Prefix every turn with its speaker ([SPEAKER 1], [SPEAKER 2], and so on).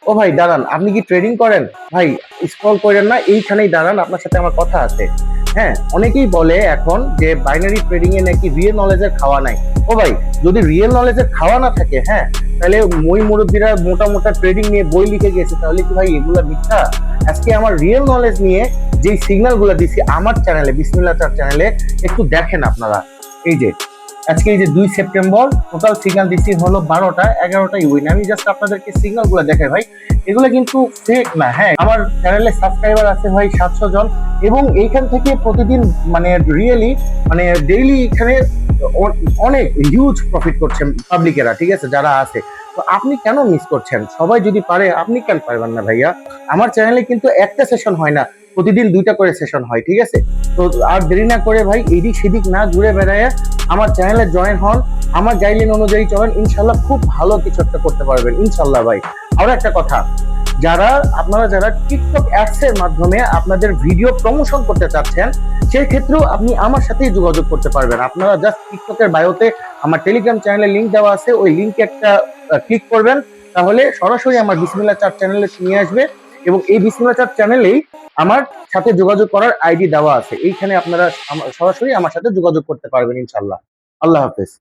[SPEAKER 1] ও ভাই দাঁড়ান, আপনি কি ট্রেডিং করেন? ভাই স্ক্রল করেন না, এইখানেই দাঁড়ান, আপনার সাথে আমার কথা আছে। হ্যাঁ, অনেকেই বলে এখন যে বাইনারি ট্রেডিং এ নাকি রিয়েল নলেজের খাওয়া নাই। ও ভাই, যদি রিয়েল নলেজের খাওয়া না থাকে, হ্যাঁ, তাহলে মই মুরব্বীরা মোটা মোটা ট্রেডিং নিয়ে বই লিখে গেছে, তাহলে কি ভাই এগুলা মিথ্যা? আজকে আমার রিয়েল নলেজ নিয়ে যে সিগন্যাল গুলা দিছি আমার চ্যানেলে, বিসমিল্লাহ চার চ্যানেলে, একটু দেখেন আপনারা। এই যে আজকে এই যে 2 সেপ্টেম্বর টোটাল সিগন্যাল দিচ্ছি হলো 12টা 11টা ইউইন। আমি জাস্ট আপনাদেরকে সিগন্যাল গুলো দেখাই ভাই, এগুলো কিন্তু ফেক না। হ্যাঁ, আমার চ্যানেলে সাবস্ক্রাইবার আছে ভাই 700 জন, এবং এইখান থেকে প্রতিদিন মানে রিয়েলি মানে ডেইলি এখানে অনেক হিউজ প্রফিট করছেন পাবলিকেরা, ঠিক আছে, যারা আছে। তো আপনি কেন মিস করছেন? সবাই যদি পারে আপনি কেন পারবেন না ভাইয়া? আমার চ্যানেলে কিন্তু একটা সেশন হয় না, প্রতিদিন 2টা করে সেশন হয়, ঠিক আছে। তো আর দেরি না করে ভাই এদিক সেদিক না ঘুরে বেড়ায় আমার চ্যানেলে জয়েন হন, আমার গাইডলাইন অনুযায়ী চলেন, ইনশাল্লাহ খুব ভালো কিছু একটা করতে পারবেন ইনশাল্লাহ ভাই। আরো একটা কথা, আপনারা যারা টিকটক অ্যাডস এর মাধ্যমে আপনাদের ভিডিও প্রমোশন করতে চাচ্ছেন, সেই ক্ষেত্রেও আপনি আমার সাথেই যোগাযোগ করতে পারবেন। আপনারা জাস্ট টিকটকের বায়োতে আমার টেলিগ্রাম চ্যানেলের লিংক দেওয়া আছে, ওই লিংকে একটা ক্লিক করবেন, তাহলে সরাসরি আমার বিসমিল্লাহ চার চ্যানেলে নিয়ে আসবে, এবং এই বিসমিল্লাহ চার চ্যানেলেই আমার সাথে যোগাযোগ করার আইডি দেওয়া আছে। এইখানে আপনারা সরাসরি আমার সাথে যোগাযোগ করতে পারবেন ইনশাল্লাহ। আল্লাহ হাফেজ।